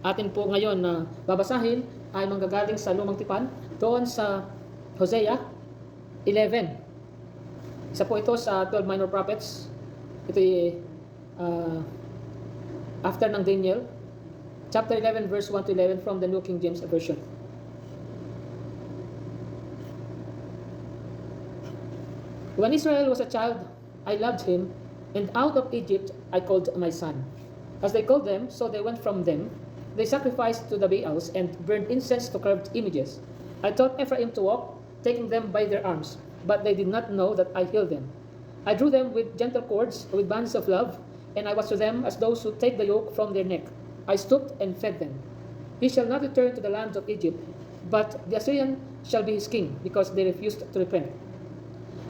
atin po ngayon na babasahin ay manggagaling sa Lumang Tipan doon sa Hosea 11. Isa po ito sa 12 minor prophets. Ito ay after ng Daniel. Chapter 11 verse 1 to 11 from the New King James Version. When Israel was a child, I loved him, and out of Egypt I called my son. As they called them, so they went from them. They sacrificed to the Baals and burned incense to carved images. I taught Ephraim to walk, taking them by their arms, but they did not know that I healed them. I drew them with gentle cords, with bands of love, and I was to them as those who take the yoke from their neck. I stooped and fed them. He shall not return to the land of Egypt, but the Assyrian shall be his king, because they refused to repent.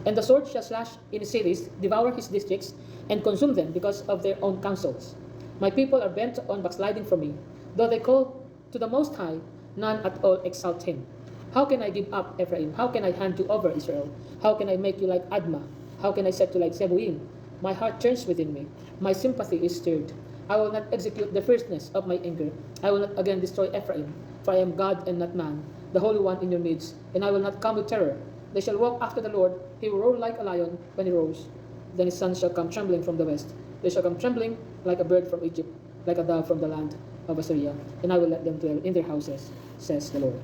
And the sword shall slash in his cities, devour his districts, and consume them because of their own counsels. My people are bent on backsliding from me. Though they call to the Most High, none at all exalt him. How can I give up Ephraim? How can I hand you over, Israel? How can I make you like Admah? How can I set you like Zeboim? My heart churns within me. My sympathy is stirred. I will not execute the fierceness of my anger. I will not again destroy Ephraim, for I am God and not man, the Holy One in your midst, and I will not come with terror. They shall walk after the Lord. He will roar like a lion when he roars. Then his sons shall come trembling from the west. They shall come trembling like a bird from Egypt, like a dove from the land of Assyria. And I will let them dwell in their houses, says the Lord.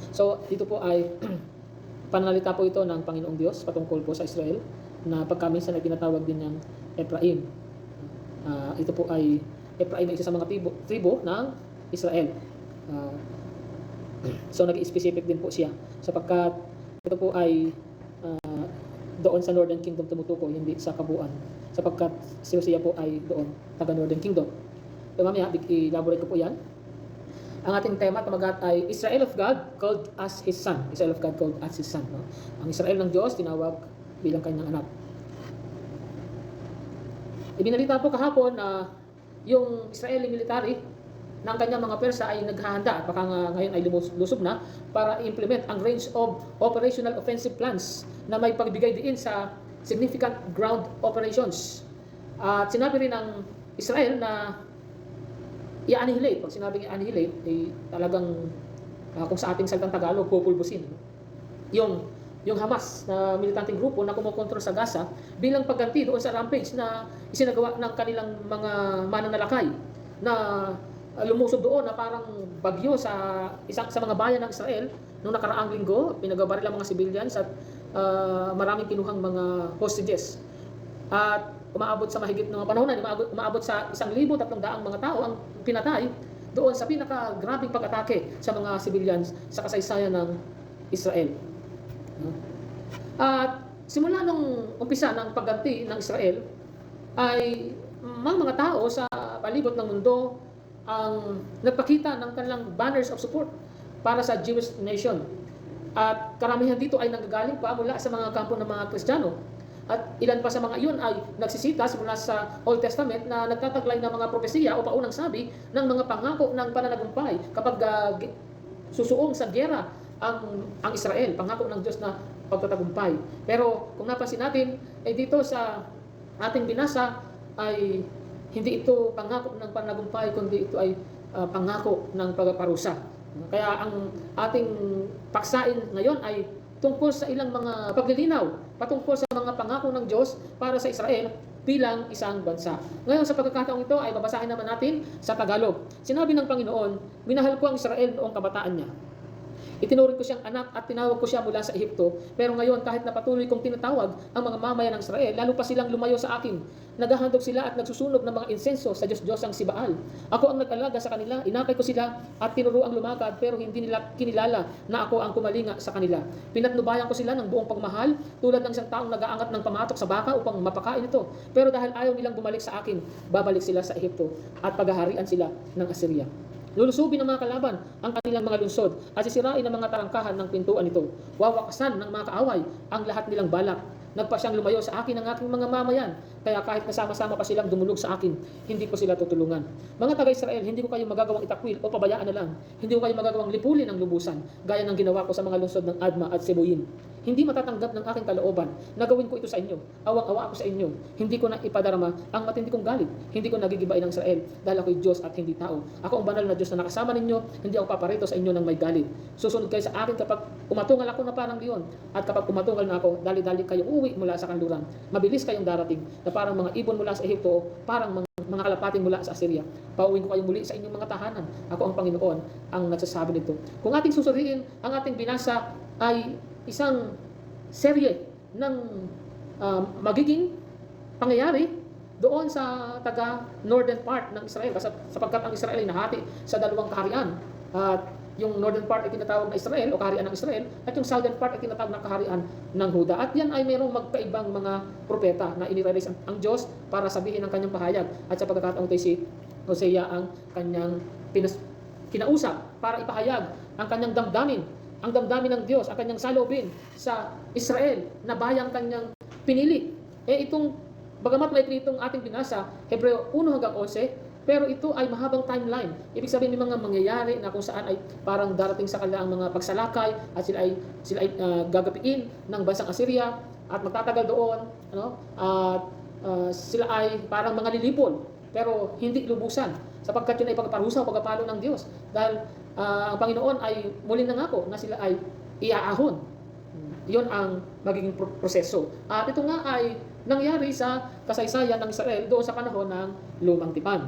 So, dito po ay pananalita po ito ng Panginoong Diyos patungkol po sa Israel, na pagkaminsan ay tinatawag din niyang Ephraim. Ito po ay, Ephraim ay isa sa mga tribo ng Israel. So, nag-specific din po siya, sapagkat ito po ay doon sa Northern Kingdom tumutukoy, hindi sa kabuuan, sapagkat si Hosea po ay doon, taga Northern Kingdom. So mamaya, i-elaborate ko po yan. Ang ating tema tumagat ay Israel of God called as His Son. Israel of God called as His Son. No? Ang Israel ng Diyos tinawag bilang kanyang anak. Ibinalita po kahapon na yung Israeli military ng kanyang mga Persa ay naghahanda at baka ngayon ay lusob na para i-implement ang range of operational offensive plans na may pagbigay din sa significant ground operations. At sinabi rin ng Israel na i-annihilate. Pag sinabing i-annihilate, ay talagang kung sa ating salitang Tagalog, pupulbusin. Yung Hamas na militanteng grupo na kumokontrol sa Gaza bilang pagganti doon sa rampage na isinagawa ng kanilang mga mananalakay na lumusob doon na parang bagyo sa mga bayan ng Israel noong nakaraang linggo. Pinagabaril ang mga civilians at maraming kinuhang mga hostages. At umaabot sa mahigit ng panahon na umaabot sa 1,300 mga tao ang pinatay doon sa pinaka-grabing pag-atake sa mga civilians sa kasaysayan ng Israel. At simula nung umpisa ng pagganti ng Israel ay mga tao sa palibot ng mundo ang nagpakita ng kanilang banners of support para sa Jewish nation. At karamihan dito ay nanggagaling pa mula sa mga kampo ng mga Kristiyano. At ilan pa sa mga iyon ay nagsisitas mula sa Old Testament na nagtataglay ng mga propesiya o paunang sabi ng mga pangako ng pananagumpay kapag susuong sa giyera ang Israel, pangako ng Diyos na pagtatagumpay. Pero kung napansin natin, dito sa ating binasa ay hindi ito pangako ng pananagumpay, kundi ito ay pangako ng pagpaparusa. Kaya ang ating paksain ngayon ay tungkol sa ilang mga paglilinaw patungkol sa mga pangako ng Diyos para sa Israel bilang isang bansa. Ngayon sa pagkakataong ito ay babasahin naman natin sa Tagalog. Sinabi ng Panginoon, minahal ko ang Israel noong kabataan niya. Itinuring ko siyang anak at tinawag ko siya mula sa Ehipto. Pero ngayon, kahit na patuloy kong tinatawag ang mga mamayan ng Israel, lalo pa silang lumayo sa akin. Naghahandog sila at nagsusunog ng mga insenso sa Diyos-Diyosang si Baal. Ako ang nag-alaga sa kanila, inakay ko sila at tinuruang lumakad, pero hindi nila kinilala na ako ang kumalinga sa kanila. Pinatnubayan ko sila ng buong pagmahal, tulad ng isang taong nag-aangat ng pamatok sa baka upang mapakain ito. Pero dahil ayaw nilang bumalik sa akin, babalik sila sa Ehipto at paghaharian sila ng Assyria. Lulusubin ng mga kalaban ang kanilang mga lungsod at sisirain ang mga tarangkahan ng pintuan nito. Wawakasan ng mga kaaway ang lahat nilang balak. Nagpa siyang lumayo sa akin ang aking mga mamayan Kaya kahit nasama-sama pa silang dumulog sa akin, hindi ko sila tutulungan. Mga taga-Israel, hindi ko kayo magagawang itakwil o pabayaan na lang. Hindi ko kayo magagawang lipulin ng lubusan, gaya ng ginawa ko sa mga lungsod ng Adma at Seboyin. Hindi matatanggap ng aking kalooban na gawin ko ito sa inyo. Awang-awa ako sa inyo. Hindi ko na ipadarama ang matindi kong galit. Hindi ko nagigibain ng Israel dahil ako'y Diyos at hindi tao. Ako ang banal na Diyos na nakasama ninyo, hindi ako paparito sa inyo ng may galit. Susunod kayo sa akin kapag umatungal ako na parang leon, at kapag umatungal na ako, dali-dali kayo uwi mula sa kanluran. Mabilis kayong darating na parang mga ibon mula sa Ehipto, parang mga kalapating mula sa Assyria. Pauwiin ko kayo muli sa inyong mga tahanan. Ako ang Panginoon ang nagsasabi nito. Kung ating susuriin, ang ating binasa ay isang serye ng magiging pangyayari doon sa taga-northern part ng Israel, sapagkat ang Israel ay nahati sa dalawang kaharian. At yung northern part ay tinatawag na Israel o kaharian ng Israel, at yung southern part ay tinatawag na kaharian ng Huda. At yan ay mayroong magkaibang mga propeta na inirelease ang Diyos para sabihin ang kanyang pahayag. At sa pagkakataong ito si Hosea ang kanyang kinausap para ipahayag ang kanyang damdamin, ang damdamin ng Diyos, ang kanyang saloobin sa Israel na bayang kanyang pinili. Itong, bagamat may itong ating binasa, Hebreo 1 hanggang 11, pero ito ay mahabang timeline. Ibig sabihin may mga mangyayari na kung saan ay parang darating sa kanila ang mga pagsalakay at sila ay gagapiin ng bansang Assyria at magtatagal doon, at sila ay parang mga lilipol pero hindi lubusan, sapagkat yun ay pagpaparusa o pagpapalo ng Diyos, dahil ang Panginoon ay muli nangako na sila ay iaahon. Yun ang magiging proseso. At ito nga ay nangyari sa kasaysayan ng Israel doon sa panahon ng Lumang Tipan.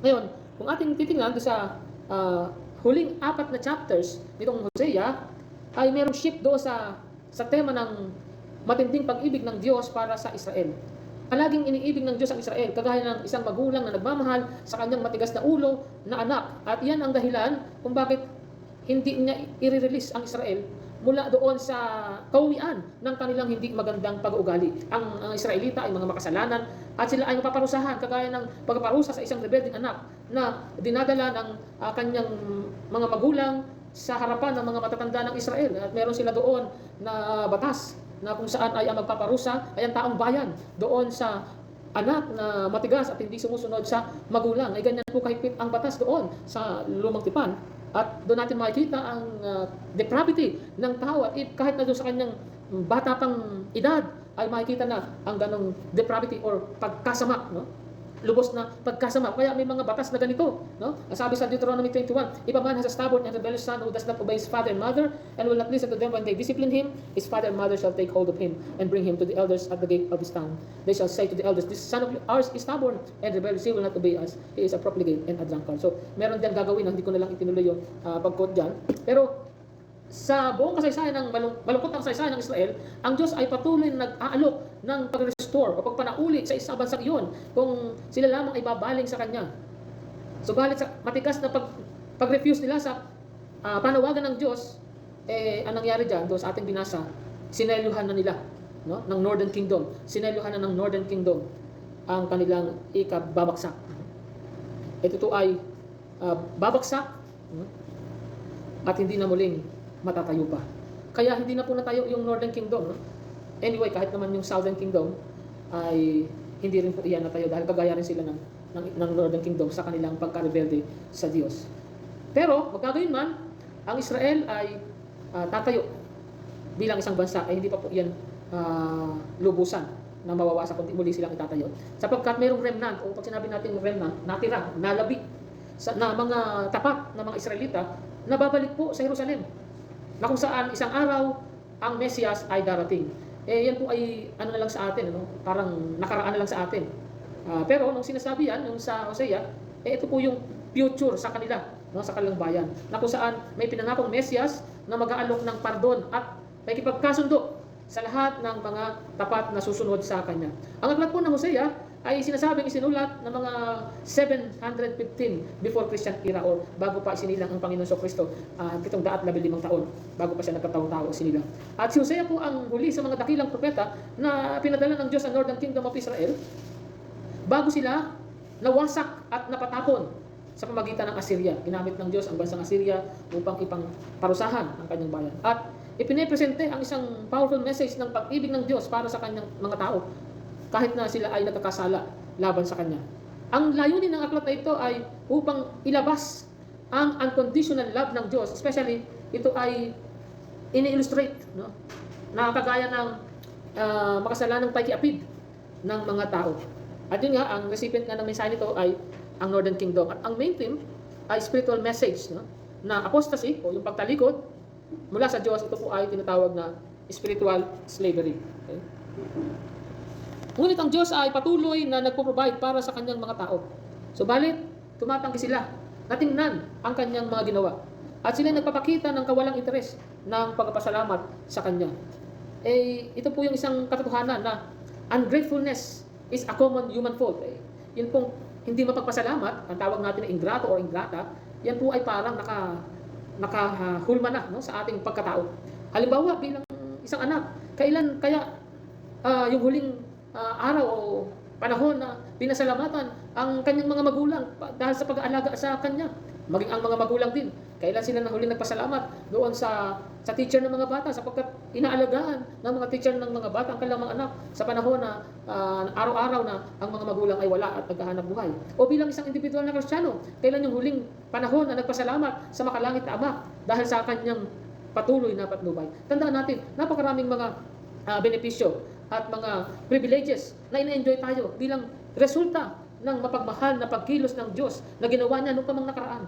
Ngayon, kung ating titingnan doon sa huling 4 na chapters nitong Hosea, ay merong shift doon sa tema ng matinding pag-ibig ng Diyos para sa Israel. Palaging iniibig ng Diyos ang Israel, kagaya ng isang magulang na nagmamahal sa kanyang matigas na ulo na anak. At yan ang dahilan kung bakit hindi niya i-release ang Israel mula doon sa kauwian ng kanilang hindi magandang pag-uugali. Ang Israelita ay mga makasalanan at sila ay mapaparusahan, kagaya ng pagpaparusa sa isang rebelling anak na dinadala ng kanyang mga magulang sa harapan ng mga matatanda ng Israel. At meron sila doon na batas na kung saan ay ang magpaparusa ay ang taong bayan doon sa anak na matigas at hindi sumusunod sa magulang. Ay ganyan po kahigpit ang batas doon sa Lumang Tipan. At doon natin makikita ang depravity ng tao, at kahit na doon sa kanyang bata pang edad ay makikita na ang ganong depravity or pagkasama, lubos na pagkasama. Kaya may mga batas na ganito, Sabi sa Deuteronomy 21, if a man has a stubborn and rebellious son who does not obey his father and mother and will not listen to them when they discipline him, his father and mother shall take hold of him and bring him to the elders at the gate of his town. They shall say to the elders, this son of ours is stubborn and rebellious, he will not obey us. He is a profligate and a drunkard. So, meron diyan gagawin, hindi ko na lang itinuloy yung pag-quote diyan. Pero sa buong kasaysayan ng malungkot na kasaysayan ng Israel, ang Diyos ay patuloy na nag-aalok ng pag-restore o pagpanauli sa isang bansang iyon kung sila lamang ay babaling sa Kanya. Subalit sa matigas na pag-refuse nila sa panawagan ng Diyos, anong nangyari dyan doon sa ating binasa, sineluhan na nila ng Northern Kingdom. Sineluhan na ng Northern Kingdom ang kanilang ikababagsak. Ito ay babagsak at hindi na muling matatayo pa. Kaya hindi na po natayo yung Northern Kingdom. Anyway, kahit naman yung Southern Kingdom ay hindi rin po iyan natayo dahil kagaya rin sila ng Northern Kingdom sa kanilang pagka-rebelde sa Diyos. Pero, magkagayon man, ang Israel ay tatayo bilang isang bansa, ay hindi pa po iyan lubusan na mawawasak kundi muli silang itatayo. Sapagkat mayroong remnant, o pag sinabi natin remnant, natira, nalabi na mga tapat na mga Israelita na babalik po sa Jerusalem, na kung saan isang araw ang Mesias ay darating. Yan po ay ano na lang sa atin, parang nakaraan na lang sa atin. Pero nung sinasabi yan, nung sa Hosea, ito po yung future sa kanila, sa kanilang bayan, na kung saan may pinangakong Mesias na mag-aalok ng pardon at may kipagkasundo sa lahat ng mga tapat na susunod sa kanya. Ang aklat po ng Hosea ay sinasabing isinulat ng mga 715 before Christian era, or bago pa isinilang ang Panginoon Kristo, 715 taon bago pa siya nagkataong-tao isinilang. At si Hosea po ang huli sa mga dakilang propeta na pinadala ng Diyos sa Northern Kingdom of Israel bago sila nawasak at napatapon sa pamagitan ng Assyria. Ginamit ng Diyos ang bansang Assyria upang ipangparusahan ang kanyang bayan. At ipinipresente ang isang powerful message ng pag-ibig ng Diyos para sa kanyang mga tao. kahit na sila ay nagkakasala laban sa Kanya. Ang layunin ng aklat na ito ay upang ilabas ang unconditional love ng Diyos. Especially, ito ay ini-illustrate, no? Na kagaya ng makasalanang paikiapid ng mga tao. At yun nga, ang recipient nga ng mensahe nito ay ang Northern Kingdom. At ang main theme ay spiritual message, no? Na apostasy o yung pagtalikod mula sa Diyos. Ito po ay tinatawag na spiritual slavery. Okay? Ngunit ang Diyos ay patuloy na nagpo-provide para sa kanyang mga tao. Subalit, tumatanggi sila na tingnan ang kanyang mga ginawa. At sila nagpapakita ng kawalang interes ng pagpapasalamat sa kanya. Ito po yung isang katotohanan na ungratefulness is a common human fault. Yun pong hindi mapagpasalamat, ang tawag natin na ingrato o ingrata, yan po ay parang nakahulma na, no, sa ating pagkatao. Halimbawa, bilang isang anak, kailan kaya yung huling araw o panahon na pinasalamatan ang kanyang mga magulang dahil sa pag-aalaga sa kanya. Maging ang mga magulang din, kailan sila na huling nagpasalamat doon sa teacher ng mga bata sapagkat inaalagaan ng mga teacher ng mga bata ang kanilang mga anak sa panahon na araw-araw na ang mga magulang ay wala at naghahanap buhay. O bilang isang individual na Kristiyano, kailan yung huling panahon na nagpasalamat sa makalangit na Ama dahil sa kanyang patuloy na patnubay. Tandaan natin, napakaraming mga benepisyo at mga privileges na ina-enjoy tayo bilang resulta ng mapagmahal na pagkilos ng Diyos na ginawa niya noong pamang nakaraan.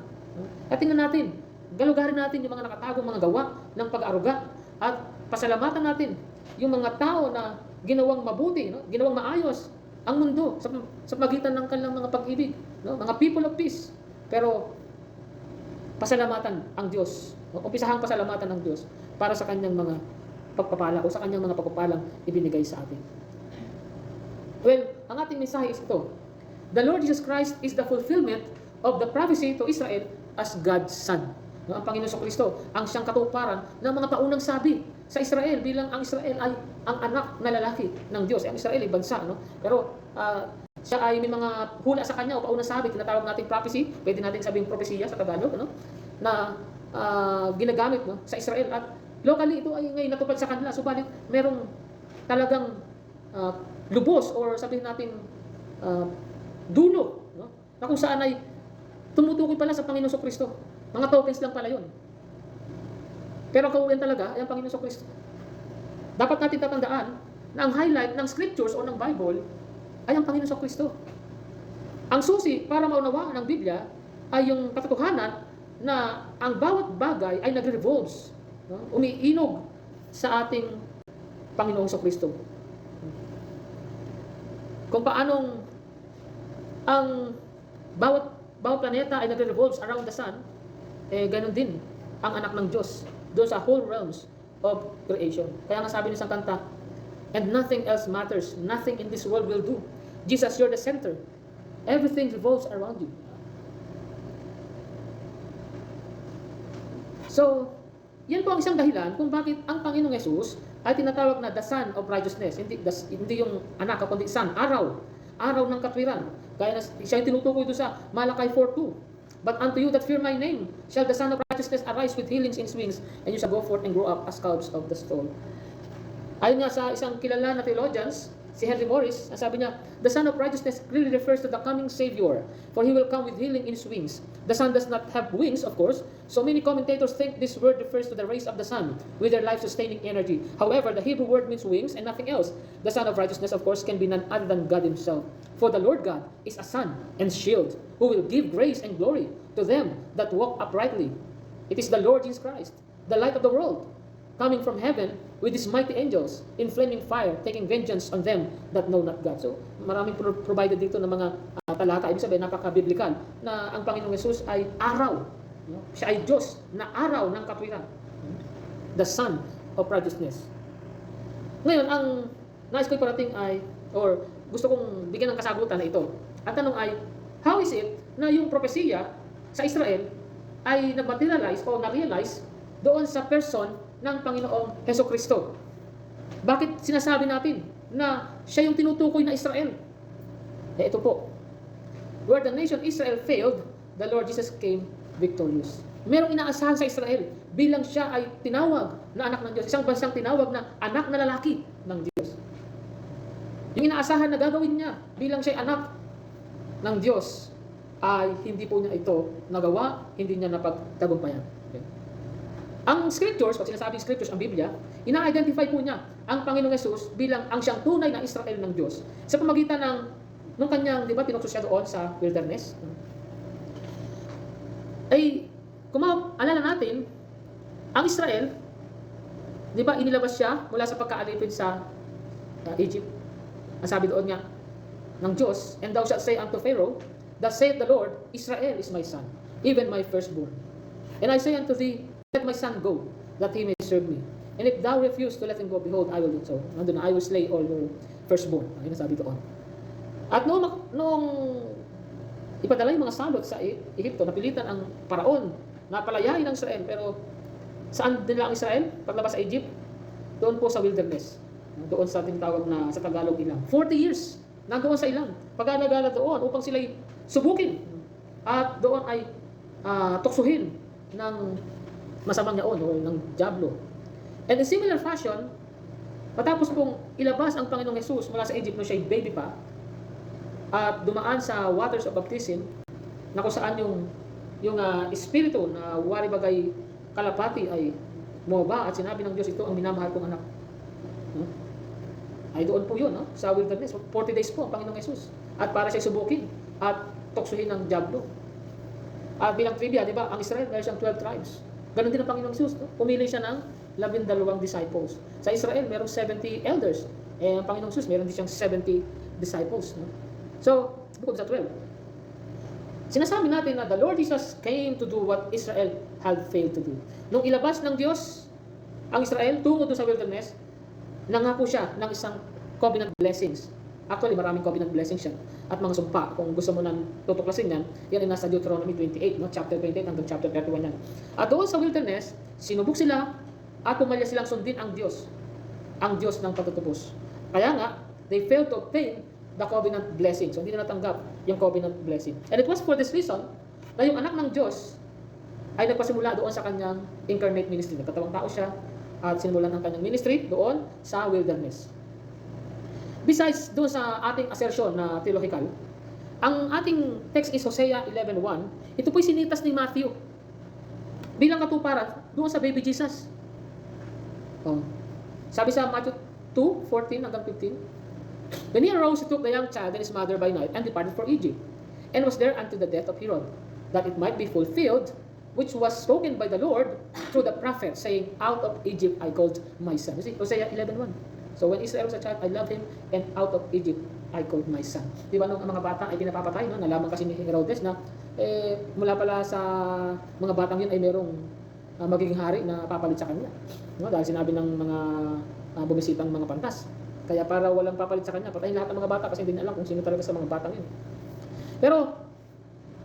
At tingnan natin, galugarin natin yung mga nakatagong mga gawa ng pag-aruga at pasalamatan natin yung mga tao na ginawang mabuti, no? Ginawang maayos ang mundo sa pagitan ng kanilang mga pag-ibig, no? Mga people of peace. Pero pasalamatan ang Diyos, no? Umpisahang pasalamatan ng Diyos para sa kanyang mga pagpapala o sa kanyang mga pagpapalang ibinigay sa atin. Well, ang ating mensahe is ito. The Lord Jesus Christ is the fulfillment of the prophecy to Israel as God's Son. No, ang Panginoon Kristo ang siyang katuparan ng mga paunang sabi sa Israel bilang ang Israel ay ang anak na lalaki ng Diyos. Ang Israel ay bansa, no? Pero siya ay may mga hula sa kanya o paunang sabi, tinatawag natin prophecy, pwede natin sabing propesya sa Tagalog, no? Na ginagamit, no, sa Israel. At locally, ito ay ngayon natupad sa kanila. Subalit, merong talagang lubos or sabihin natin dulo, no? Na kung saan ay tumutukoy pala sa Panginoon Kristo. Mga tokens lang pala yun. Pero kauwian talaga ay ang Panginoon Kristo. Dapat natin tatandaan na ang highlight ng scriptures o ng Bible ay ang Panginoon Kristo. Ang susi para maunawaan ng Biblia ay yung katotohanan na ang bawat bagay ay nagre-revolves, no? Umiinog sa ating Panginoong Kristo. Kung paanong ang bawat planeta ay nagre-revolves around the sun, ganun din ang anak ng Diyos doon sa whole realms of creation. Kaya nga sabi ng isang kanta, and nothing else matters, nothing in this world will do. Jesus, you're the center. Everything revolves around you. So, yan po ang isang dahilan kung bakit ang Panginoong Yesus ay tinatawag na the Son of Righteousness. Hindi yung anak, kundi Son, araw ng katwiran. Gaya na siya yung tinutukoy doon sa Malakay 4:2. But unto you that fear my name shall the Son of Righteousness arise with healings in his wings, and you shall go forth and grow up as calves of the stall. Ayon nga sa isang kilala na theologians, si Henry Morris, ang sabi niya, the Son of Righteousness really refers to the coming Savior, for he will come with healing in his wings. The Son does not have wings, of course, so many commentators think this word refers to the rays of the sun with their life-sustaining energy. However, the Hebrew word means wings and nothing else. The Son of Righteousness, of course, can be none other than God himself. For the Lord God is a sun and shield, who will give grace and glory to them that walk uprightly. It is the Lord Jesus Christ, the light of the world, coming from heaven with his mighty angels in flaming fire, taking vengeance on them that know not God. So, maraming provided dito ng mga talata. Ibig sabihin, napaka-biblical na ang Panginoong Yesus ay araw. No? Siya ay Diyos na araw ng katwiran. The Son of Righteousness. Ngayon, ang nais ko'y parating ay, or gusto kong bigyan ng kasagutan na ito. Ang tanong ay, how is it na yung propesiya sa Israel ay nag-materialize o na-realize doon sa person ng Panginoong Hesukristo? Bakit sinasabi natin na siya yung tinutukoy na Israel? Ito po. Where the nation Israel failed, the Lord Jesus came victorious. Merong inaasahan sa Israel bilang siya ay tinawag na anak ng Diyos. Isang bansang tinawag na anak na lalaki ng Diyos. Yung inaasahan na gagawin niya bilang siya anak ng Diyos ay hindi po niya ito nagawa, hindi niya napagtagumpayan. Okay. Ang scriptures, pag sinasabing scriptures, ang Biblia, ina-identify po niya ang Panginoong Yesus bilang ang siyang tunay na Israel ng Diyos sa pamagitan ng nung kanyang, di ba, tinukso siya doon sa wilderness. Ay, kung maalala natin, ang Israel, di ba, inilabas siya mula sa pagkaalipin sa Egypt. Ang sabi doon nga ng Diyos, and thou shalt say unto Pharaoh, thus saith the Lord, Israel is my son, even my firstborn. And I say unto thee, let my son go, that he may serve me. And if thou refuse to let him go, behold, I will do so. Nandun na, I will slay all your firstborn. Ayun ang sabi doon. At noong ipadala yung mga salot sa Egypto, napilitan ang paraon na palayain ng Israel. Pero saan nila ang Israel? Paglabas sa Egypt, doon po sa wilderness. Doon sa tinatawag na sa Tagalog ilang. 40 years nandoon sa ilang. Pag-alagala doon upang sila'y subukin. At doon ay tuksuhin ng masamang yaon o ng diablo. And in similar fashion, matapos pong ilabas ang Panginoong Jesus mula sa Egypt nung siya'y baby pa, at dumaan sa waters of baptism, na kung saan yung espiritu na wari bagay kalapati ay bumaba at sinabi ng Diyos, ito ang minamahal kong anak. Ay doon po yun, sa wilderness. 40 days po ang Panginoong Jesus. At para siya subukin at tuksuhin ng diablo. At bilang trivia, di ba, ang Israel, meron siyang 12 tribes. Ganon din ang Panginoong Jesus. Pumili siya ng 12 disciples. Sa Israel, merong 70 elders. Eh, ang Panginoong Jesus, meron din siyang 70 disciples. So, bukod sa 12. Sinasabi natin na the Lord Jesus came to do what Israel had failed to do. Nung ilabas ng Diyos ang Israel tungo doon sa wilderness, nangako siya ng isang covenant blessings. Actually, maraming covenant blessings siya. At mga sumpa, kung gusto mo nang tutuklasin yan, yan ay nasa Deuteronomy 28, chapter 28 hanggang chapter 31 yan. At doon sa wilderness, sinubok sila at pumalya silang sundin ang Diyos ng pagtutubos. Kaya nga, they failed to obtain the covenant blessing. So, hindi na natanggap yung covenant blessing. And it was for this reason na yung anak ng Diyos ay nagpasimula doon sa kanyang incarnate ministry. Nagkatawang tao siya at sinimulan ang kanyang ministry doon sa wilderness. Besides doon sa ating assertion na theological, ang ating text is Hosea 11:1. Ito po'y sinitas ni Matthew bilang katuparan doon sa baby Jesus. Sabi sa Matthew 2:14 hanggang 15, when he arose, he took the young child and his mother by night and departed for Egypt, and was there until the death of Herod, that it might be fulfilled, which was spoken by the Lord through the prophet, saying, out of Egypt I called my son. You see, Hosea 11:1. So when Israel was a child, I loved him, and out of Egypt I called my son. Di ba nung ang mga bata ay pinapapatay, nalaman kasi ni Herodes na mula pala sa mga batang yun ay merong magiging hari na papalit sa kanya. Dahil sinabi ng mga bumisitang mga pantas. Kaya para walang papalit sa kanya, patayin lahat ng mga bata kasi hindi alam kung sino talaga sa mga batang yun. Pero,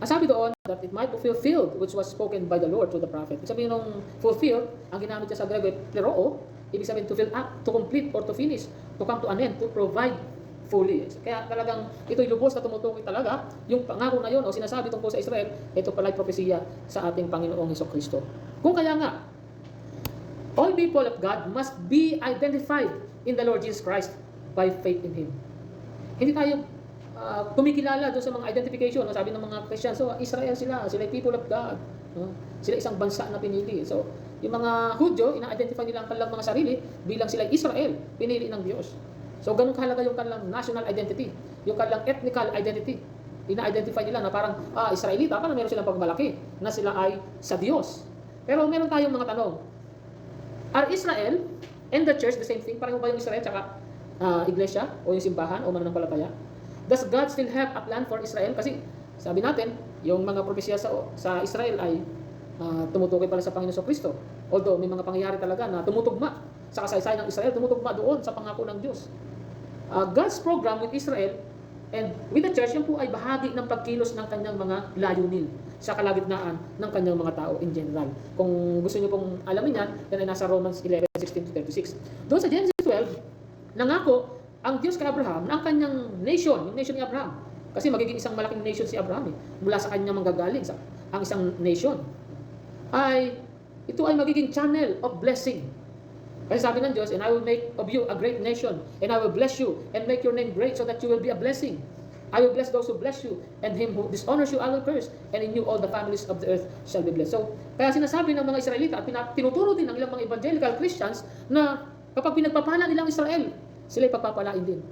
sabi doon that it might be fulfilled which was spoken by the Lord through the prophet. Ibig sabihin nung fulfilled, ang ginamit niya sa Grego, pleroo, ibig sabihin to fill up, to complete or to finish, to come to an end, to provide fully. Kaya talagang ito'y lubos na tumutukoy talaga yung pangako na yun o sinasabi tungkol sa Israel, ito pala'y propesiya sa ating Panginoong Hesukristo. Kung kaya nga, all people of God must be identified in the Lord Jesus Christ by faith in Him. Hindi tayo kumikilala doon sa mga identification. Sabi ng mga Christian, so Israel sila people of God. Sila isang bansa na pinili. So, yung mga Hudyo, ina-identify nila ang kanilang mga sarili bilang sila Israel, pinili ng Diyos. So, ganun kahalaga yung kanilang national identity, yung kanilang ethnical identity. Ina-identify nila na parang, Israelita, parang meron silang pagmalaki na sila ay sa Diyos. Pero meron tayong mga tanong. Are Israel and the church the same thing? Pareho ba yung Israel tsaka iglesia o yung simbahan o mananampalataya? Does God still have a plan for Israel? Kasi sabi natin, yung mga propesya sa Israel ay tumutukoy pala sa Panginoon Kristo. Although may mga pangyayari talaga na tumutugma sa kasaysayan ng Israel, tumutugma doon sa pangako ng Diyos. God's program with Israel and with the church, yan po ay bahagi ng pagkilos ng kanyang mga layunin sa kalagitnaan ng kanyang mga tao in general. Kung gusto niyo pong alamin yan, yan ay nasa Romans 11:16-36. Doon sa Genesis 12, nangako ang Diyos kay Abraham na ang kanyang nation, yung nation ni Abraham, kasi magiging isang malaking nation si Abraham mula sa kanyang manggagaling ang isang nation, ito ay magiging channel of blessing Kasi sabi ng Diyos, and I will make of you a great nation, and I will bless you, and make your name great, so that you will be a blessing. I will bless those who bless you, and him who dishonors you I will curse, and in you all the families of the earth shall be blessed. So, kaya sinasabi ng mga Israelita, at tinuturo din ng ilang mga evangelical Christians, na kapag pinagpapala nilang Israel, sila'y pagpapalain din.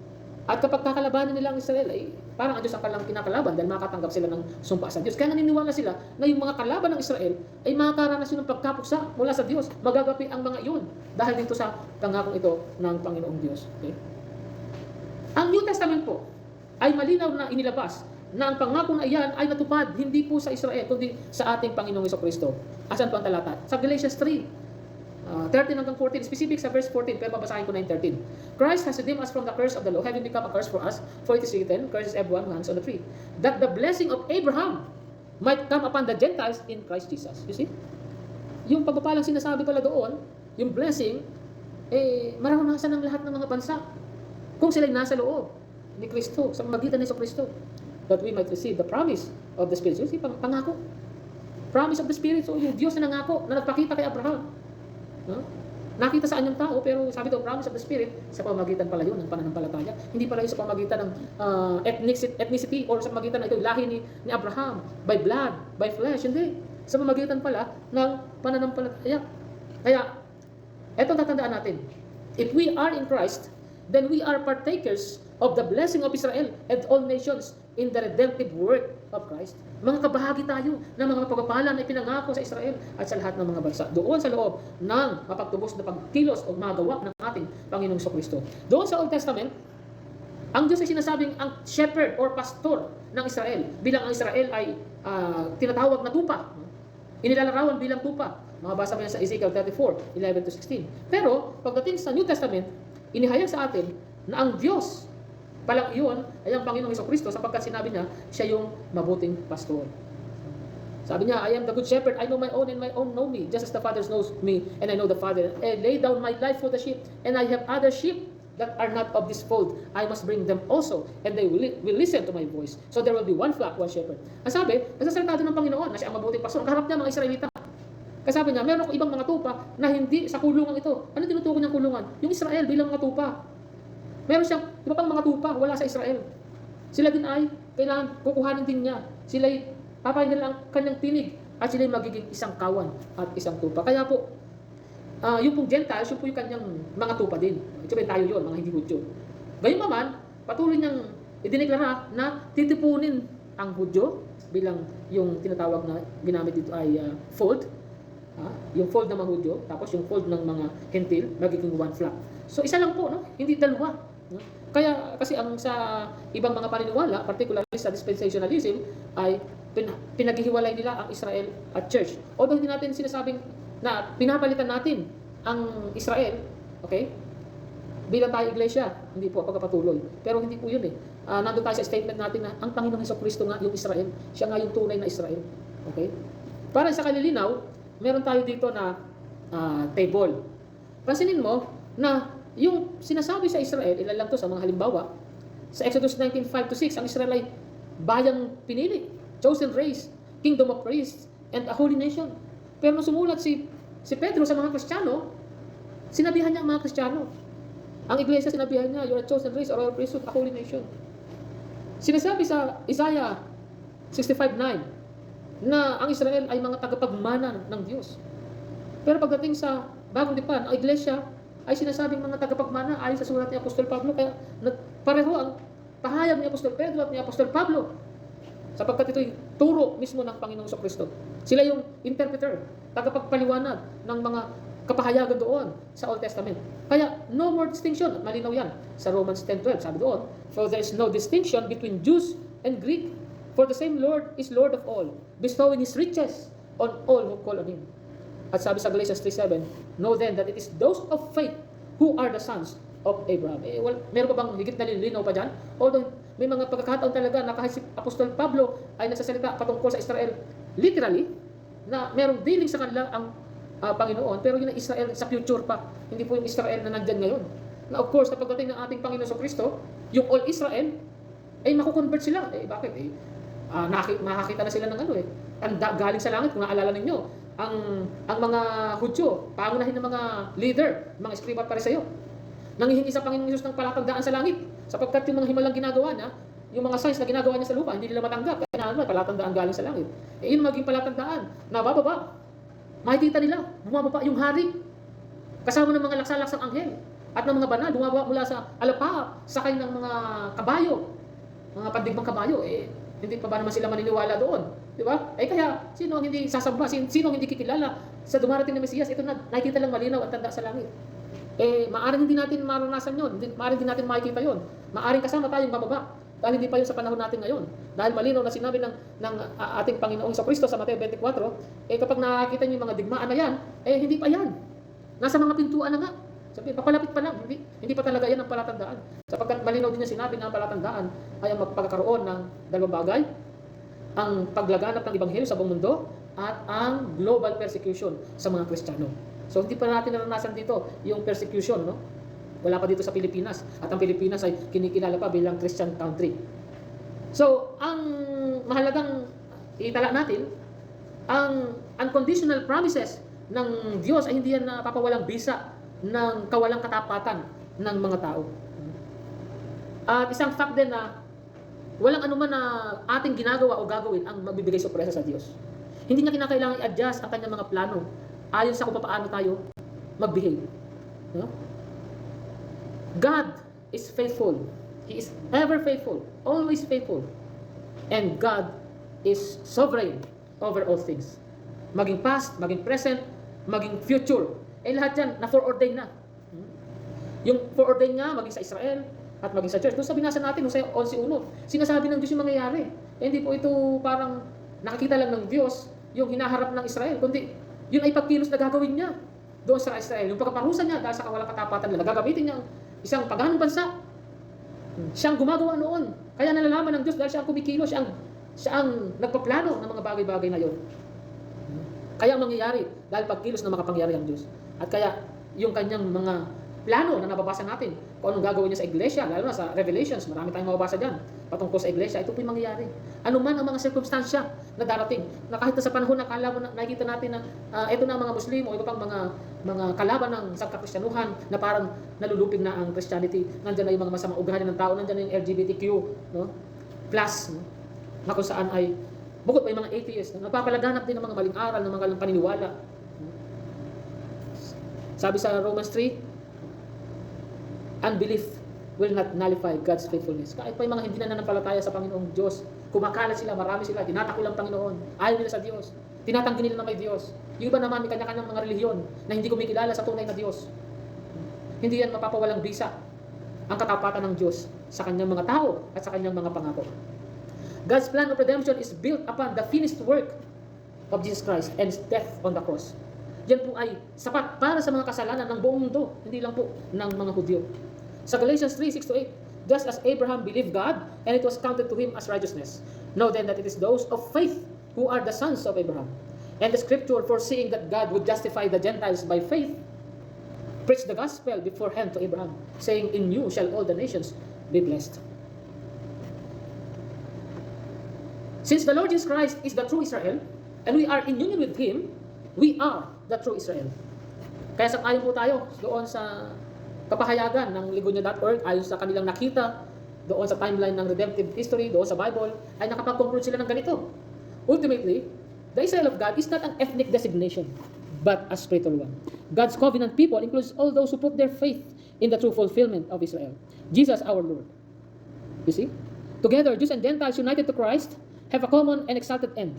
At kapag kakalabanin nilang Israel, ay parang ang Diyos ang kanilang kinakalaban dahil makatanggap sila ng sumpa sa Diyos. Kaya naniniwala sila na yung mga kalaban ng Israel ay makakaranas yun ng pagkapuksa mula sa Diyos. Magagapi ang mga iyon dahil dito sa pangakong ito ng Panginoong Diyos. Okay? Ang New Testament po ay malinaw na inilabas na ang pangako na iyan ay natupad hindi po sa Israel kundi sa ating Panginoong Jesucristo. Asan po ang talata? Sa Galatians 3. 13 hanggang 14, specific sa verse 14, pero babasahin ko na yung 13. Christ has redeemed us from the curse of the law, having become a curse for us, for it is written, curses everyone who hangs on the tree, that the blessing of Abraham might come upon the Gentiles in Christ Jesus. You see? Yung pagpapalang sinasabi pala doon, yung blessing, mararanasan ng lahat ng mga bansa kung sila'y nasa loob ni Kristo, sa magitan ni Kristo, that we might receive the promise of the Spirit. You see, pangako. Promise of the Spirit. So, yung Diyos na nangako, na nagpakita kay Abraham. No? Nakita sa anyong tao, pero sabi daw, promise of the Spirit, sa pamagitan pala yun ng pananampalataya. Hindi pala yun sa pamagitan ng ethnicity or sa pamagitan ng ito, lahi ni Abraham, by blood, by flesh. Hindi. Sa pamagitan pala ng pananampalataya. Kaya, etong tatandaan natin. If we are in Christ, then we are partakers of the blessing of Israel and all nations in the redemptive work of Christ. Mga kabahagi tayo ng mga pagpapala na ipinangako sa Israel at sa lahat ng mga bansa. Doon sa loob ng mapagtubos na pagkilos o magawa ng ating Panginoong Jesucristo. Doon sa Old Testament, ang Diyos ay sinasabing ang shepherd or pastor ng Israel. Bilang ang Israel ay tinatawag na tupa. Inilalarawan bilang tupa. Makabasa mo yan sa Ezekiel 34, 11-16. Pero, pagdating sa New Testament, inihayag sa atin na ang Diyos palang iyon ay ang Panginoong Jesucristo sapagkat sinabi niya, siya yung mabuting pastor. Sabi niya, I am the good shepherd, I know my own and my own know me, just as the Father knows me and I know the Father. I lay down my life for the sheep, and I have other sheep that are not of this fold. I must bring them also, and they will listen to my voice. So there will be one flock, one shepherd. Ang sabi, nasasaltado ng Panginoon na siya ang mabuting pastor. Ang kaharap niya mga Israelita. Kasi sabi niya, meron ko ibang mga tupa na hindi sa kulungan ito. Ano tinutukoy niyang kulungan? Yung Israel bilang mga tupa. Meron siyang iba pang mga tupa, wala sa Israel. Sila din ay kailangan kukuhanin din niya. Sila'y papakinggan lang kanyang tinig at sila'y magiging isang kawan at isang tupa. Kaya po, yung pong Gentiles, yung po yung kanyang mga tupa din. Sabihin tayo yun, mga hindi Hudyo. Gayunpaman, patuloy niyang idineklara na titipunin ang Hudyo bilang yung tinatawag na ginamit dito ay fold. Yung fold ng mga Hudyo, tapos yung fold ng mga Hentil, magiging one flock. So isa lang po, no? Hindi dalawa. No? Kaya kasi ang sa ibang mga paniniwala, particularly sa dispensationalism, ay pinaghihiwalay nila ang Israel at church. Although hindi natin sinasabing na pinapalitan natin ang Israel, okay? Bilang tayo iglesia, hindi po pagkapatuloy. Pero hindi po yun eh. Nandun tayo sa statement natin na ang Panginoong Jesucristo nga yung Israel. Siya nga yung tunay na Israel. Okay? Para sa kalilinaw, meron tayo dito na table. Pansinin mo na yung sinasabi sa Israel, ilan lang to sa mga halimbawa, sa Exodus 19:5-6, ang Israel ay bayang pinili, chosen race, kingdom of priests, and a holy nation. Pero nung sumulat si Pedro sa mga Kristiyano, sinabihan niya ang mga Kristiyano. Ang iglesia sinabihan niya, you're a chosen race, a royal priesthood, a holy nation. Sinasabi sa Isaiah 65:9 na ang Israel ay mga tagapagmana ng Diyos. Pero pagdating sa Bagong Tipan, ang iglesia ay sinasabing mga tagapagmana ayon sa sulat ni Apostol Pablo. Kaya pareho ang pahayag ni Apostol Pedro at ni Apostol Pablo sapagkat ito'y turo mismo ng Panginoong Jesucristo. Sila yung interpreter, tagapagpaliwanag ng mga kapahayagan doon sa Old Testament. Kaya no more distinction. Malinaw yan sa Romans 10:12. Sabi doon, for there is no distinction between Jews and Greek, for the same Lord is Lord of all, bestowing His riches on all who call on Him. At sabi sa Galatians 3:7, know then that it is those of faith who are the sons of Abraham. Meron pa bang higit na lilinaw pa dyan? Although may mga pagkakataon talaga na kahit si Apostol Pablo ay nagsasalita patungkol sa Israel, literally, na merong dealing sa kanila ang Panginoon, pero yun ang Israel sa future pa. Hindi po yung Israel na nandyan ngayon. Na of course, kapag dating ng ating Panginoon sa Kristo, yung all Israel, ay makukonvert sila. Bakit? Makakita na sila ng galing sa langit. Kung naalala ninyo, ang mga Hudyo, pangunahin ng mga leader, mga Eskriba at Pariseo, nanghihingi sa Panginoong Hesus ng palatandaan sa langit, sapagkat yung mga himalang ginagawa niya, yung mga signs na ginagawa niya sa lupa, hindi nila matanggap. Kaya naman, palatandaan galing sa langit. Yun maging palatandaan na bababa. Makikita nila, bumababa yung hari, kasama ng mga laksa-laksang anghel, at ng mga banal, bumababa mula sa alapa, sakay ng mga kabayo, mga pandigmang kabayo. Hindi pa ba naman sila maniniwala doon? Di ba? Kaya, sino ang hindi sasamba? Sino ang hindi kikilala sa dumarating na Mesiyas? Ito na, nakikita lang malinaw at tanda sa langit. Maaring hindi natin maranasan yun. Maaring hindi natin makikita yun. Maaring kasama tayong bababa. Dahil hindi pa yun sa panahon natin ngayon. Dahil malinaw na sinabi ng ating Panginoong Kristo sa Mateo 24, kapag nakakita niyo yung mga digmaan na yan, hindi pa yan. Nasa mga pintuan na nga. Sabi, papalapit pa lang. Hindi pa talaga yan ang palatandaan. Sapagkat malinaw din yung sinabi na ang palatandaan ay ang magpagkakaroon ng dalawang bagay, ang paglaganap ng Ebanghelyo sa buong mundo, at ang global persecution sa mga Kristiyano. So hindi pa natin naranasan dito yung persecution, no? Wala pa dito sa Pilipinas. At ang Pilipinas ay kinikilala pa bilang Christian country. So, ang mahalagang itala natin, ang unconditional promises ng Diyos ay hindi yan napapawalang bisa ng kawalang katapatan ng mga tao. At isang fact din na walang anuman na ating ginagawa o gagawin ang magbibigay sorpresa sa Diyos. Hindi niya kinakailangan i-adjust ang kanyang mga plano ayon sa kung paano tayo mag-behave. No? God is faithful. He is ever faithful, always faithful. And God is sovereign over all things. Maging past, maging present, maging future. Lahat yan na-foreordain na. Yung foreordain nga, maging sa Israel at maging sa church. Doon sa binasa natin, sa 11:1, sinasabi ng Diyos yung mangyayari. Hindi po ito parang nakikita lang ng Diyos yung hinaharap ng Israel, kundi yun ay pagkilos na gagawin niya doon sa Israel. Yung pagkaparusa niya dahil sa kawalang katapatan nila, gagamitin niya isang paganong bansa. Siyang gumagawa noon. Kaya nalalaman ng Diyos dahil siya ang kumikilos, siya ang nagpaplano ng mga bagay-bagay na yun. Kaya ang mangyayari dahil pagkilos na makapangyari ang Diyos. At kaya yung kanyang mga plano na nababasa natin, kung anong gagawin niya sa iglesia, lalo na sa Revelations, marami tayong mababasa dyan, patungkol sa iglesia, ito po yung mangyayari. Ano man ang mga sirkumstansya na darating, na kahit na sa panahon na nakikita natin na ito na mga Muslim o iba pang mga kalaban ng sangkakristyanuhan na parang nalulupig na ang Christianity, nandyan na yung mga masamang ugali ng tao, nandyan na yung LGBTQ, no? Plus, no? Na kung saan ay, bukod pa yung mga atheists, na nagpapalaganap din ng mga maling aral, ng mga paniniwala. Sabi sa Romans 3, unbelief will not nullify God's faithfulness. Kahit pa yung mga hindi na nanampalataya sa Panginoong Diyos, kumakalat sila, marami sila, tinatakol ang Panginoon, ayaw nila sa Diyos, tinatanggi nila na may Diyos. Yung iba naman, may kanya-kanyang mga relihiyon na hindi kumikilala sa tunay na Diyos. Hindi yan mapapawalang bisa ang katapatan ng Diyos sa kanyang mga tao at sa kanyang mga pangako. God's plan of redemption is built upon the finished work of Jesus Christ and His death on the cross. Yan po ay sapat para sa mga kasalanan ng buong mundo, hindi lang po ng mga Hudyo. Sa Galatians 3:6-8, just as Abraham believed God, and it was counted to him as righteousness. Know then that it is those of faith who are the sons of Abraham. And the scripture, foreseeing that God would justify the Gentiles by faith, preached the gospel beforehand to Abraham, saying, in you shall all the nations be blessed. Since the Lord Jesus Christ is the true Israel, and we are in union with Him, we are the true Israel. Kaya sang-ayon po tayo doon sa kapahayagan ng Ligonyas.org, ayon sa kanilang nakita doon sa timeline ng redemptive history, doon sa Bible, ay nakapag-conclude sila ng ganito. Ultimately, the Israel of God is not an ethnic designation, but a spiritual one. God's covenant people includes all those who put their faith in the true fulfillment of Israel, Jesus our Lord. You see? Together, Jews and Gentiles united to Christ have a common and exalted end.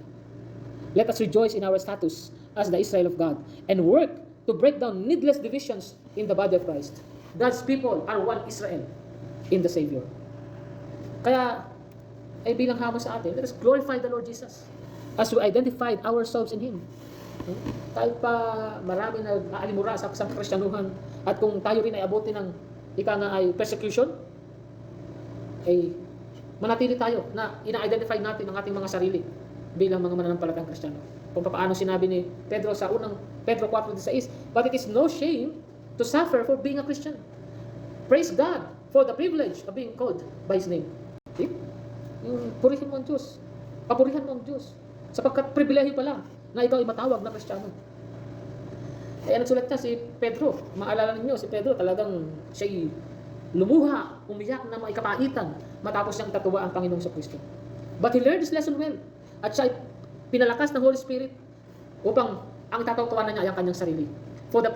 Let us rejoice in our status as the Israel of God and work to break down needless divisions in the body of Christ. God's people are one Israel in the Savior. Kaya, ay bilang hamon sa atin, let us glorify the Lord Jesus as we identified ourselves in Him. Kahit pa marami na aalimura sa Kristyanuhan at kung tayo rin ay abutin ng ika nga ay persecution, ay manatili tayo na ina-identify natin ang ating mga sarili bilang mga mananampalatayang Kristiyano. Kung paano sinabi ni Pedro sa unang Pedro 4:16, but it is no shame to suffer for being a Christian. Praise God for the privilege of being called by His name. See? Yung purihin mo ang Diyos. Papurihan mo ang Diyos. Sapagkat pribilehiyo pala na ikaw ay matawag na Kristiyano. Kaya nagsulat niya si Pedro. Maalala ninyo, si Pedro talagang siya'y lumuha, umiyak na maikapaitan matapos niyang tatuwa ang Panginoong Kristo. But he learned this lesson well. At siya ay pinalakas ng Holy Spirit upang ang tatawtawanan niya ay ang kanyang sarili. For the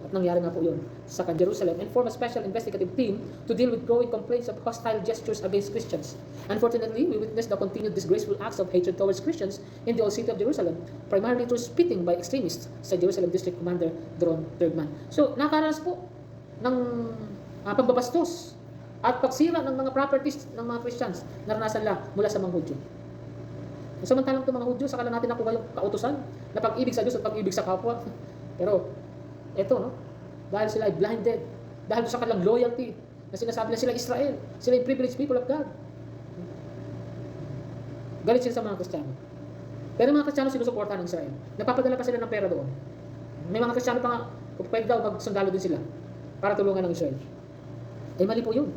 at nangyari nga po yun sa Jerusalem, and form a special investigative team to deal with growing complaints of hostile gestures against Christians. Unfortunately, we witnessed the continued disgraceful acts of hatred towards Christians in the old city of Jerusalem, primarily through spitting by extremists sa Jerusalem District Commander Doron Bergman. So, nakaranas po ng pagbabastos at pagsira ng mga properties ng mga Christians naranasan nila mula sa mga Hudyo. Samantalang itong mga Hudyo, sakala natin nakuha yung kautusan na pag-ibig sa Diyos at pag-ibig sa kapwa. Pero ito, no? Dahil sila ay blinded, dahil sa kanilang loyalty, na sinasabi na sila Israel, sila yung privileged people of God. Galit sila sa mga Kristiyano. Pero mga Kristiyano sinusuportahan ng Israel. Napapadala pa sila ng pera doon. May mga Kristiyano pa nga, pwede daw magsundalo din sila para tulungan ng Israel. Eh mali po yun.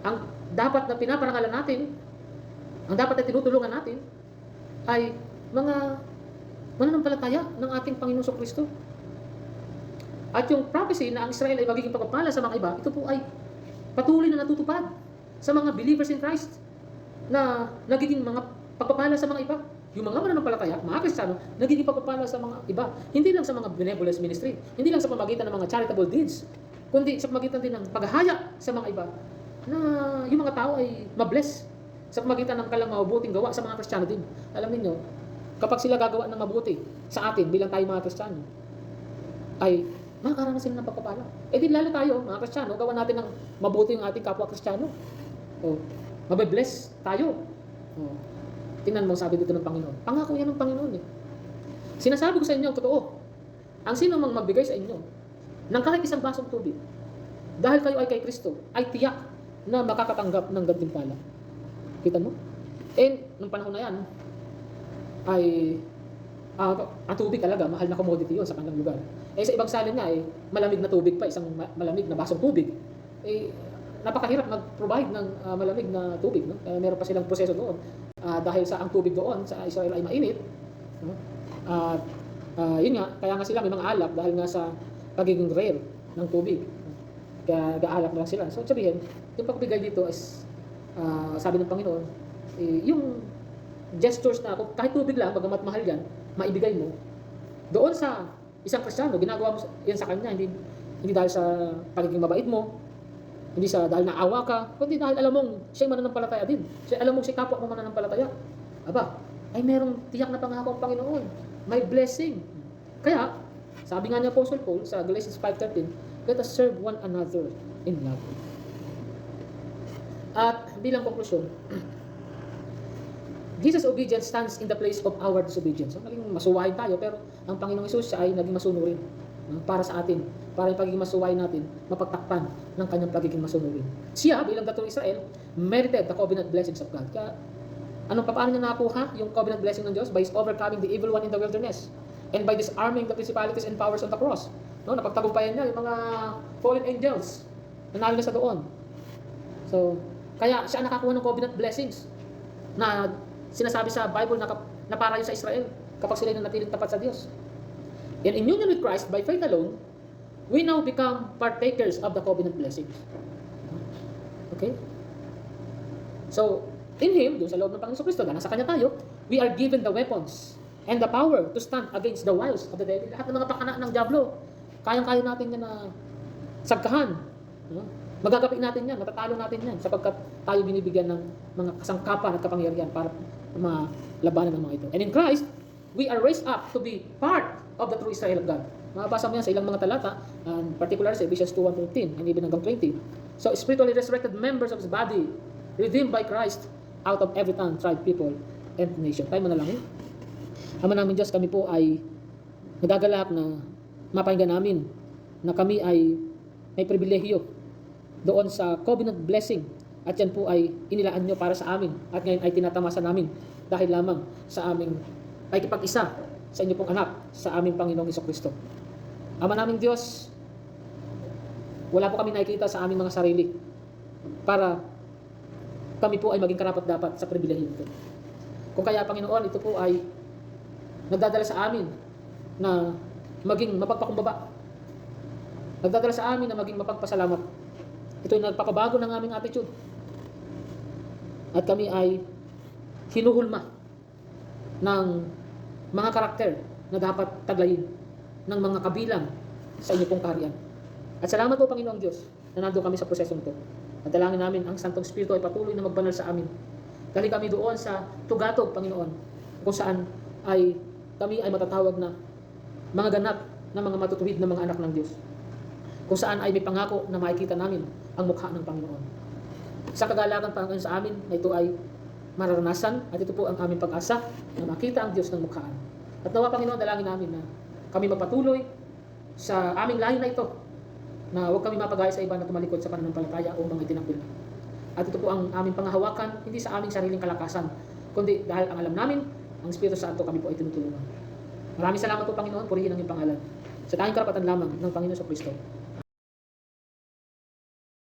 Ang dapat na pinaparangalan natin, ang dapat na tinutulungan natin, ay mga mananampalataya ng ating Panginoong Kristo. At yung prophecy na ang Israel ay magiging pagpapala sa mga iba, ito po ay patuloy na natutupad sa mga believers in Christ na nagiging mga pagpapala sa mga iba. Yung mga mananampalataya, mga Kristiyano, nagiging pagpapala sa mga iba. Hindi lang sa mga benevolence ministry, hindi lang sa pamagitan ng mga charitable deeds, kundi sa pamagitan din ng paghahaya sa mga iba na yung mga tao ay mabless sa pamagitan ng kanilang mabuting gawa sa mga Kristiyano din. Alam niyo, kapag sila gagawa ng mabuti sa atin bilang tayo mga Kristiyano, ay makakaranas sila ng pagpapala. Eh di lalo tayo, mga Kristiyano, gawa natin ng mabuti yung ating kapwa Kristiyano. O, mabibless tayo. O, tingnan mo sabi dito ng Panginoon. Pangako yan ng Panginoon eh. Sinasabi ko sa inyo, totoo. Ang sino mang magbigay sa inyo ng kahit isang basong tubig, dahil kayo ay kay Kristo, ay tiyak na makakatanggap ng gantimpala. Kita mo? And, nung panahon na yan, ay ang tubig talaga, mahal na commodity yun sa kanilang lugar. Eh sa ibang salin nga, malamig na tubig pa, isang malamig na basong tubig. Eh, napakahirap mag-provide ng malamig na tubig. No? Meron pa silang proseso doon. Dahil sa ang tubig doon sa Israel ay mainit. No? Yun nga, kaya nga sila may mga alak dahil nga sa pagiging rare ng tubig. Kaya gaalak na lang sila. So sabihin, yung pagbigay dito is, sabi ng Panginoon, yung gestures na kahit tubig lang, bagamat mahal yan, maibigay mo, doon sa isang Kristiyano, ginagawa mo yan sa kanya, hindi dahil sa pagiging mabait mo, hindi sa dahil naawa ka, kundi dahil alam mong siya'y mananampalataya din. Alam mong siya kapwa mo mananampalataya. Aba, ay merong tiyak na pangako ang Panginoon. May blessing. Kaya, sabi nga ni Apostle Paul sa Galatians 5:13, let us serve one another in love. At bilang konklusyon, Jesus' obedience stands in the place of our disobedience. So, naging masuwain tayo, pero ang Panginoong Hesus siya ay naging masunurin para sa atin, para yung pagiging masuwain natin, mapagtakpan ng kanyang pagiging masunurin. Siya, bilang datong Israel, merited the covenant blessings of God. Kaya, paano niya nakuha yung covenant blessing ng Diyos? By overcoming the evil one in the wilderness and by disarming the principalities and powers on the cross. No, napagtagumpayan niya yung mga fallen angels na nalo na sa doon. So, kaya siya nakakuha ng covenant blessings na sinasabi sa Bible na para yun sa Israel kapag sila nanatiling tapat sa Diyos. And in union with Christ, by faith alone, we now become partakers of the covenant blessings. Okay? So, in Him, doon sa loob ng Panginoon Kristo, na nasa Kanya tayo, we are given the weapons and the power to stand against the wiles of the devil. Lahat ng mga pakana ng Diablo, kayang-kaya natin yan na sagkahan. Magagapit natin yan, matatalo natin yan, sapagkat tayo binibigyan ng mga kasangkapan at kapangyarihan para malabanan ng mga ito. And in Christ, we are raised up to be part of the true Israel of God. Mabasa mo yan sa ilang mga talata, and particularly sa Ephesians 2:1-13 and even hanggang 20. So, spiritually resurrected members of His body, redeemed by Christ out of every tongue, tribe, people, and nation. Tayo manalangin. Ama namin Diyos, kami po ay nagagalak na mapahinggan namin na kami ay may pribilehiyo doon sa covenant blessing, at yan po ay inilaan nyo para sa amin, at ngayon ay tinatamasa namin dahil lamang sa aming ay kipag-isa sa inyo pong anak, sa aming Panginoong Hesukristo. Ama naming Diyos, wala po kami nakikita sa aming mga sarili para kami po ay maging karapat-dapat sa pribilehiyo ito. Kung kaya, Panginoon, ito po ay nagdadala sa amin na maging mapagpakumbaba. Nagdadala sa amin na maging mapagpasalamat. Ito'y nagpapabago ng aming attitude. At kami ay hinuhulma ng mga karakter na dapat taglayin ng mga kabilang sa inyo pong kaharian. At salamat po, Panginoong Diyos, na nandun kami sa prosesong ito. At dalangin namin ang Santong Espiritu ay patuloy na magbanal sa amin. Dahil kami doon sa tugatog, Panginoon, kung saan ay kami ay matatawag na mga ganap na mga matutuwid na mga anak ng Diyos. Kung saan ay may pangako na makikita namin ang mukha ng Panginoon. Sa kagalakan, Panginoon, sa amin na ito ay mararanasan at ito po ang aming pag-asa na makita ang Diyos ng mukhaan. At nawa, Panginoon, dalangin namin na kami magpatuloy sa aming layo na ito, na huwag kami mapagaya sa iba na tumalikod sa pananampalataya o mga itinakbil. At ito po ang aming panghahawakan, hindi sa aming sariling kalakasan, kundi dahil ang alam namin, ang Espiritu Santo kami po ay tinutulungan. Maraming salamat po, Panginoon, purihin ang iyong pangalan. Sa tanging karapatan lamang ng Panginoon sa Kristo.